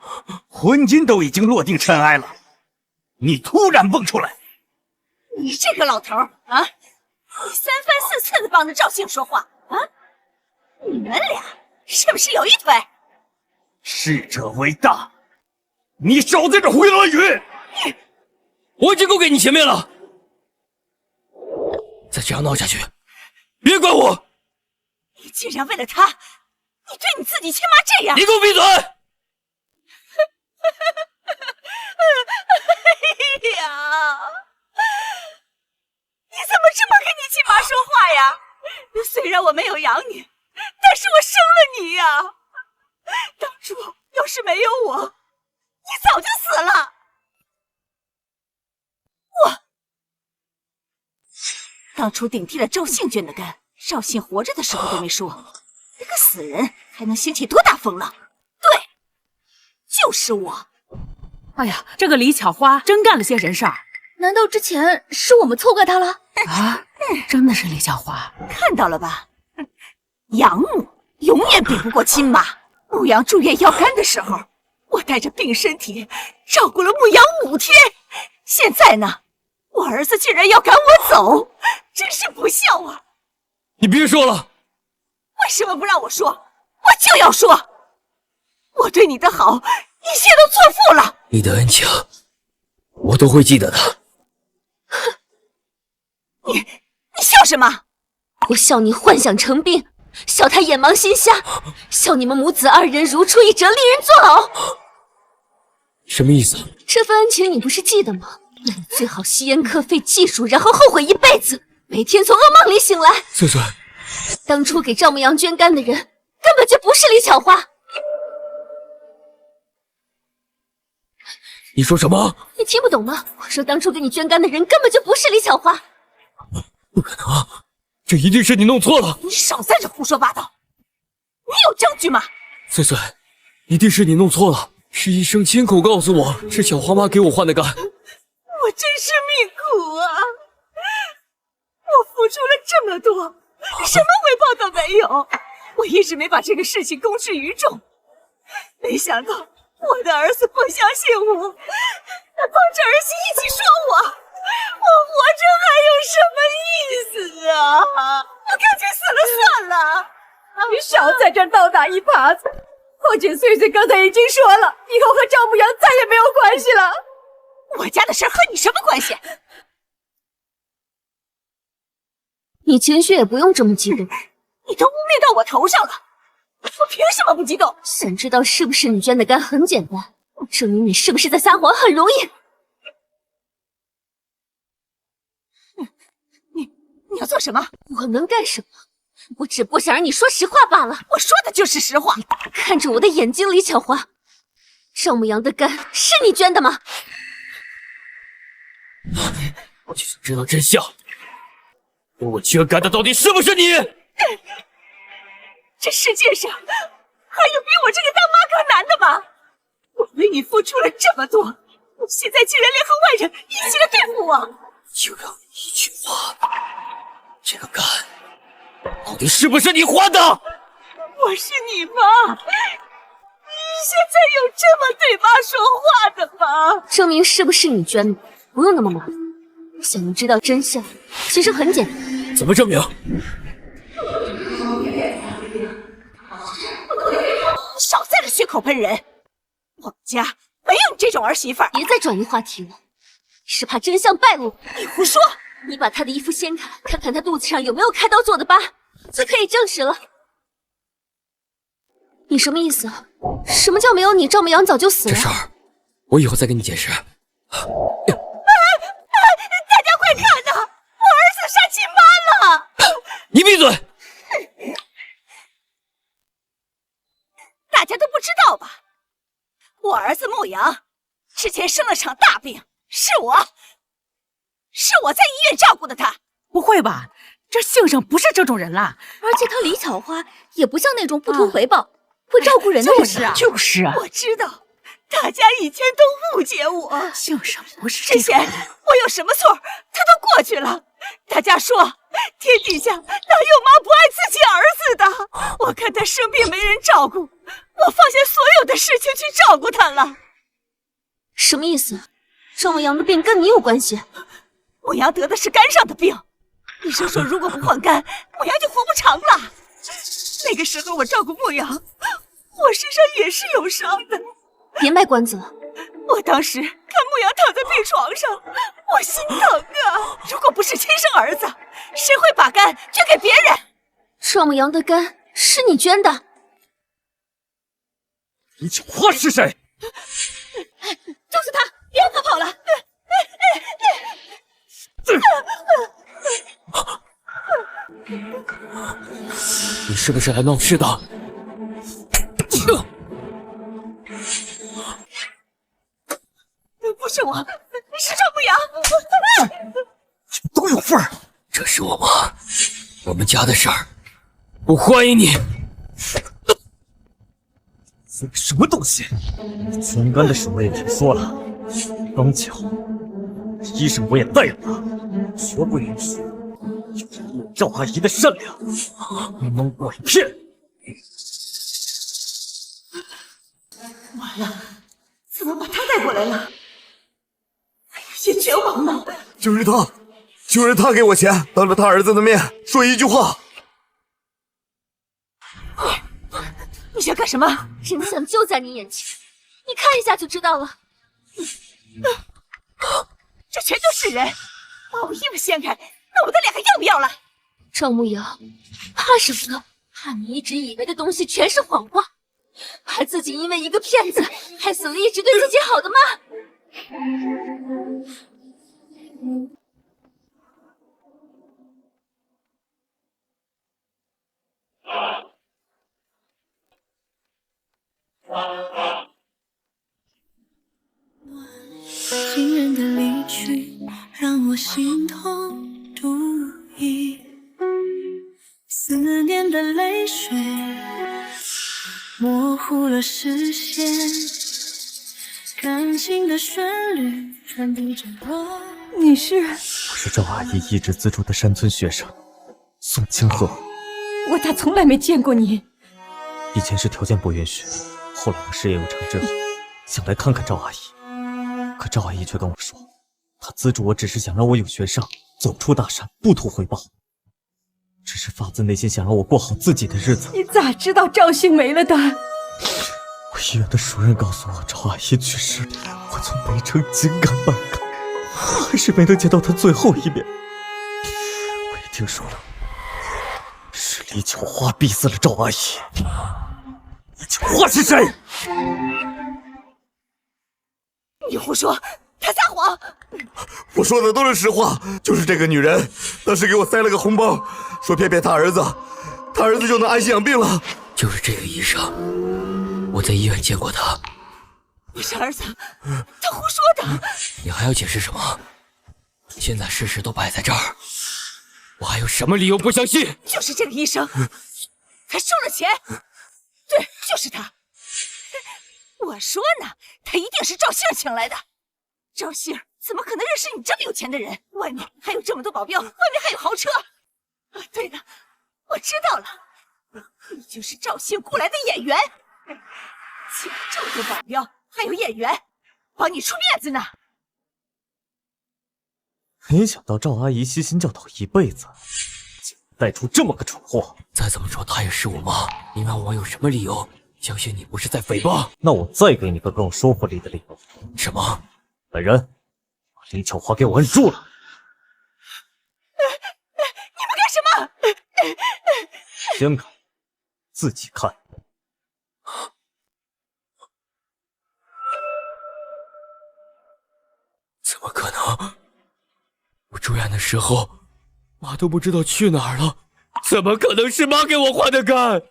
婚姻都已经落定尘埃了，你突然蹦出来。你这个老头啊，你三番四次的帮着赵姓说话啊，你们俩是不是有一腿？逝者为大，你少在这胡言乱语！我已经够给你前面了，再这样闹下去，别怪我！你竟然为了他，你对你自己亲妈这样！你给我闭嘴！哎呀，你怎么这么跟你亲妈说话呀？虽然我没有养你，但是我生了你呀！当初要是没有我，你早就死了。我当初顶替了赵姓捐的肝，赵姓活着的时候都没说，那个死人还能兴起多大风浪？对，就是我。哎呀，这个李巧花真干了些人事儿。难道之前是我们错怪她了？啊，真的是李巧花。看到了吧？养母永远比不过亲妈。牧羊住院要肝的时候，我带着病身体照顾了牧羊5天。现在呢，我儿子竟然要赶我走，真是不孝啊！你别说了。为什么不让我说？我就要说，我对你的好，一切都错付了。你的恩情，我都会记得的。你笑什么？我笑你幻想成病，笑他眼盲心瞎，笑你们母子2人如出一辙，令人作呕。什么意思？这份恩情你不是记得吗？那你最好吸烟嗑肺技术，然后后悔一辈子，每天从噩梦里醒来。翠翠，当初给赵牧阳捐肝的人根本就不是李巧花。你说什么？你听不懂吗？我说当初给你捐肝的人根本就不是李巧花。不可能啊，这一定是你弄错了。你少在这胡说八道！你有证据吗？翠翠，一定是你弄错了，是医生亲口告诉我是小花妈给我换的肝。我真是命苦啊！我付出了这么多，什么回报都没有。我一直没把这个事情公之于众，没想到我的儿子不相信我，他帮着儿媳一起说我活着还有什么意思啊？我干脆死了算了。你少在这倒打一耙子。况且穗穗刚才已经说了，以后和赵牧阳再也没有关系了。我家的事和你什么关系？你情绪也不用这么激动。你都污蔑到我头上了，我凭什么不激动？想知道是不是你捐的肝很简单，证明你是不是在撒谎很容易。你要做什么？我能干什么？我只不过想让你说实话罢了。我说的就是实话。看着我的眼睛里，巧花，赵牧阳的肝是你捐的吗？我就想知道真相，给我捐肝的到底是不是你？这世界上有比我这个当妈更难的吗？我为你付出了这么多，你现在竟然联合外人一起来对付我！就让你一句话，这个肝到底是不是你还的？我是你妈，你现在有这么对妈说话的吗？证明是不是你捐的，不用那么麻烦。想要知道真相，其实很简单。怎么证明？少在这血口喷人！我们家没有你这种儿媳妇儿。别再转移话题了，是怕真相败露。你胡说！你把她的衣服掀开，看看她肚子上有没有开刀做的疤，就可以证实了。你什么意思？什么叫没有你，赵牧阳早就死了？这事儿我以后再跟你解释。大家快看呐，我儿子杀亲妈了！你闭嘴！大家都不知道吧？我儿子牧阳之前生了场大病，是我在医院照顾的他。不会吧？这姓上不是这种人啦！而且他李巧花也不像那种不图回报、会照顾人的人。就是啊！我知道，大家以前都误解我，姓上不是之前我有什么错，他都过去了。大家说，天底下哪有妈不爱自己儿子的？我看他生病没人照顾，我放下所有的事情去照顾他了。什么意思？赵牧阳的病跟你有关系？牧阳得的是肝上的病，医生说如果不换肝，牧阳就活不长了。那个时候我照顾牧阳，我身上也是有伤的。别卖关子了。我当时看牧阳躺在病床上，我心疼啊！如果不是亲生儿子，谁会把肝捐给别人？赵牧阳的肝是你捐的？李巧花是谁？就是他，别让他跑了！你是不是来闹事的？不是我，是赵牧阳。都有份儿。这是我妈，我们家的事儿，不欢迎你。这个什么东西？捐肝的事我也听说了，刚巧医生我也带了，绝不允许有人误赵阿姨的善良，蒙拐骗。完了，怎么把他带过来了？也绝望了。就是他给我钱，当着他儿子的面说一句话。你想干什么？真相就在你眼前，你看一下就知道了。这全都是人，把我衣服掀开，那我的脸还要不要了？赵牧阳，怕什么？怕你一直以为的东西全是谎话，怕自己因为一个骗子害死了一直对自己好的妈。亲人的离去让我心痛不已，思念的泪水模糊了视线，感情的旋律传递着我。你是？我是赵阿姨一直资助的山村学生宋清河。我咋从来没见过你？以前是条件不允许，后来我事业有成之后，想来看看赵阿姨。可赵阿姨却跟我说，她资助我只是想让我有学上，走出大山，不图回报，只是发自内心想让我过好自己的日子。你咋知道赵兴没了的？我医院的熟人告诉我赵阿姨去世，我从北城紧赶慢赶，还是没能见到她最后一面。我也听说了，是李巧花逼死了赵阿姨。李巧花是谁？你胡说，他撒谎！我说的都是实话，就是这个女人当时给我塞了个红包，说骗他儿子，他儿子就能安心养病了。就是这个医生，我在医院见过他。我是儿子，他胡说的。你还要解释什么？现在事实都摆在这儿，我还有什么理由不相信？就是这个医生，他收了钱。对，就是他。我说呢，他一定是赵杏请来的。赵杏怎么可能认识你这么有钱的人？外面还有这么多保镖，外面还有豪车。啊，对了，我知道了，你就是赵杏雇来的演员，请了这么多保镖，还有演员，帮你出面子呢。没想到赵阿姨悉心教导一辈子，竟带出这么个蠢货。再怎么说，她也是我妈，你让我有什么理由相信你不是在诽谤？那我再给你个更有说服力的理由。什么？本人把李巧华给我摁住了。你们干什么？先看，自己看。怎么可能？我住院的时候，妈都不知道去哪儿了，怎么可能是妈给我换的肝？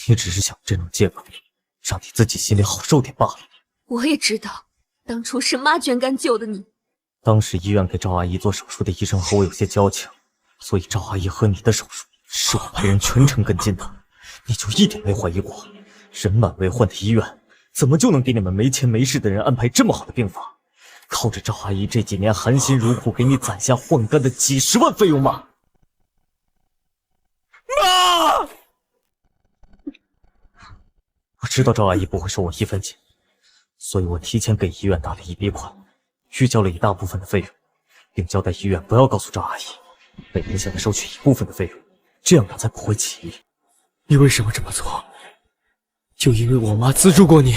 你只是想这种借口，让你自己心里好受点罢了。我也知道，当初是妈捐肝救的你。当时医院给赵阿姨做手术的医生和我有些交情，所以赵阿姨和你的手术是我派人全程跟进的。你就一点没怀疑过？人满为患的医院，怎么就能给你们没钱没势的人安排这么好的病房？靠着赵阿姨这几年含辛茹苦给你攒下换肝的几10万费用吗？妈！我知道赵阿姨不会收我1分钱，所以我提前给医院打了一笔款，预交了一大部分的费用，并交代医院不要告诉赵阿姨，本人向她收取一部分的费用，这样她才不会起疑。你为什么这么做？就因为我妈资助过你？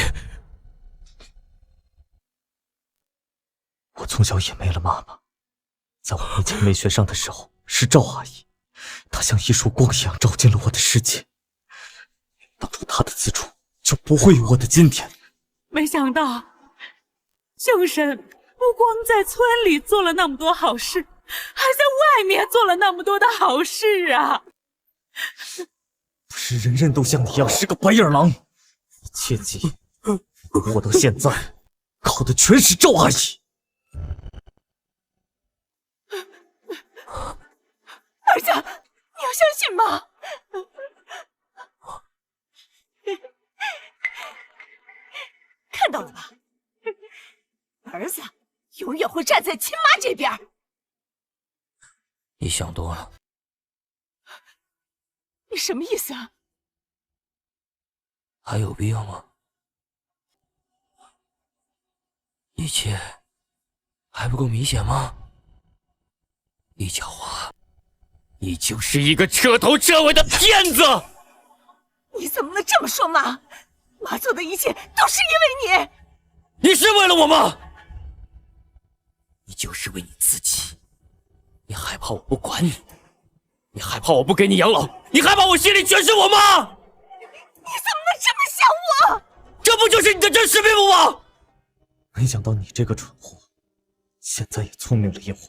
我从小也没了妈妈，在我没钱没学上的时候，是赵阿姨，她像一束光一样照进了我的世界。当初她的资助就不会有我的今天。没想到，圣神不光在村里做了那么多好事，还在外面做了那么多的好事啊！不是人人都像你一样是个白眼狼，你切记，我到现在靠的全是赵阿姨。儿子，你要相信妈。看到了吧，儿子永远会站在亲妈这边。你想多了。你什么意思啊？还有必要吗？一切还不够明显吗？李巧华，你就是一个彻头彻尾的骗子！你怎么能这么说妈？妈做的一切都是因为你。你是为了我吗？你就是为你自己。你害怕我不管你，你害怕我不给你养老，你害怕我心里全是我妈。你怎么能这么想我？这不就是你的真实面目吗？没想到你这个蠢货，现在也聪明了一会。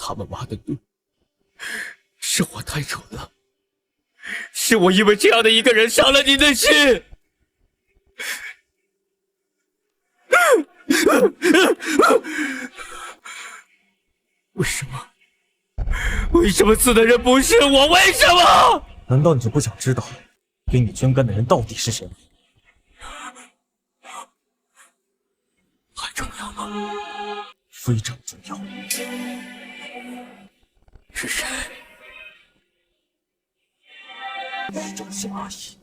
他们挖的洞，是我太蠢了，是我因为这样的一个人伤了你的心。为什么？为什么死的人不是我？为什么？难道你就不想知道给你捐肝的人到底是谁吗？还重要吗？非常重要。是谁？是赵姓阿姨。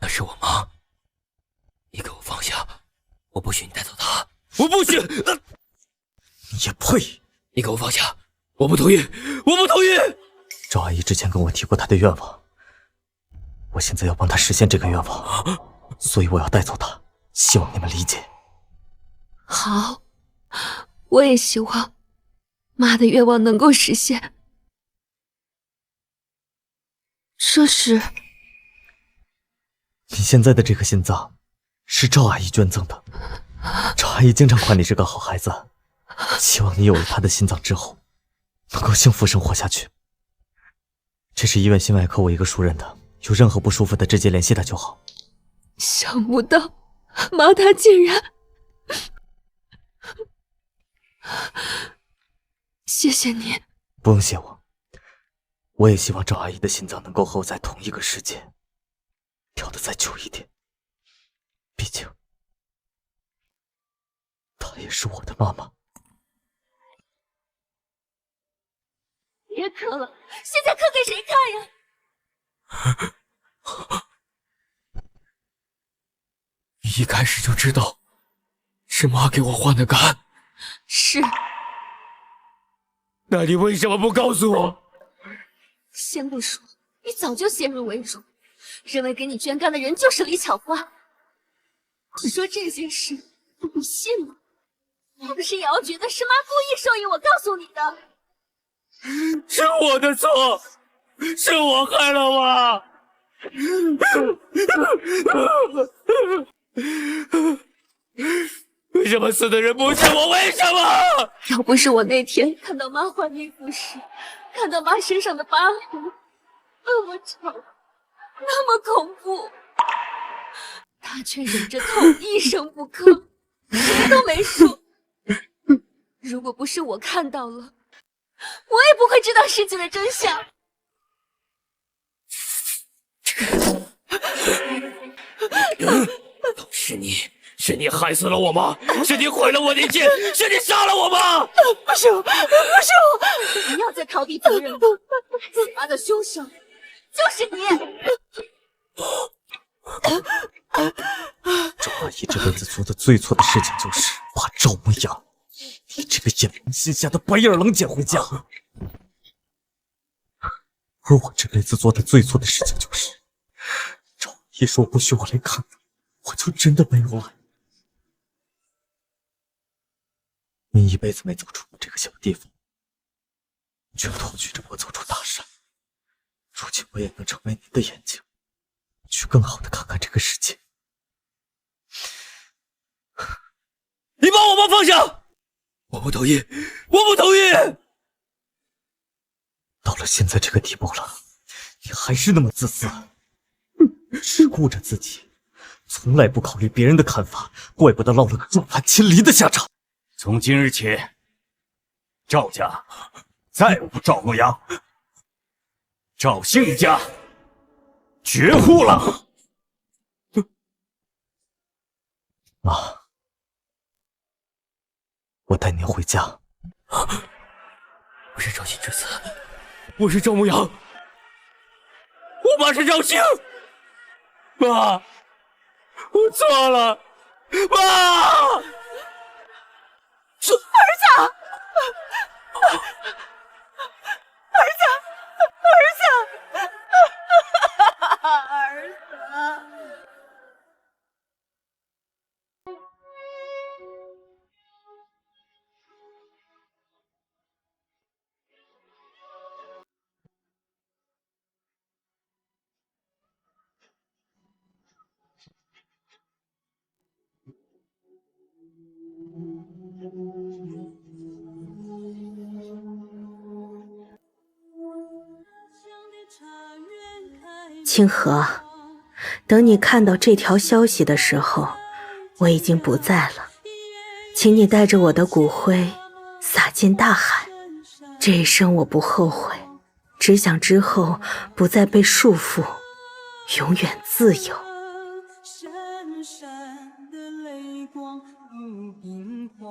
那是我妈，你给我放下，我不许你带走她，我不许！你也配？你给我放下，我不同意，我不同意！赵阿姨之前跟我提过她的愿望，我现在要帮她实现这个愿望，所以我要带走她，希望你们理解。好，我也希望妈的愿望能够实现。这是你现在的这颗心脏是赵阿姨捐赠的，赵阿姨经常夸你是个好孩子，希望你有了他的心脏之后，能够幸福生活下去。这是医院心外科我一个熟人的，有任何不舒服的直接联系他就好。想不到，妈她竟然……谢谢你。不用谢我，我也希望赵阿姨的心脏能够和我在同一个世界，跳得再久一点。毕竟，她也是我的妈妈。别磕了，现在磕给谁看呀？一开始就知道是妈给我换的肝。是。那你为什么不告诉我？先不说，你早就先入为主，认为给你捐肝的人就是李巧花。我说这件事，你信吗？是不是也要觉得是妈故意授意我告诉你的？是我的错，是我害了妈。为什么死的人不是我？为什么？要不是我那天看到妈换衣服时，看到妈身上的疤痕，那么丑，那么恐怖，她却忍着痛一声不吭，什么都没说。如果不是我看到了，我也不会知道事情的真相。都是你，是你害死了我妈，是你毁了我的一切，是你杀了我妈！不是我，不是我！不要再逃避责任了，死妈的凶手就是你！赵阿姨这辈子做的最错的事情就是把赵牧阳，你这个眼明心瞎的白眼狼捡回家。而我这辈子做的最错的事情就是，赵阿姨说不许我来看她，我就真的没有来。你一辈子没走出过这个小地方，却托举着我走出大山。如今我也能成为你的眼睛，去更好的看看这个世界。你把我妈放下！我不同意，我不同意！到了现在这个地步了，你还是那么自私，只顾着自己，从来不考虑别人的看法，怪不得落了个众叛亲离的下场。从今日起，赵家再无赵牧阳，赵姓家绝户了。妈，我带您回家。我是赵姓之子，我是赵牧阳，我妈是赵姓。妈，我错了，妈。儿子，儿子，儿子。清河，等你看到这条消息的时候，我已经不在了。请你带着我的骨灰洒进大海。这一生我不后悔，只想之后不再被束缚，永远自由。闪闪的泪光如冰花。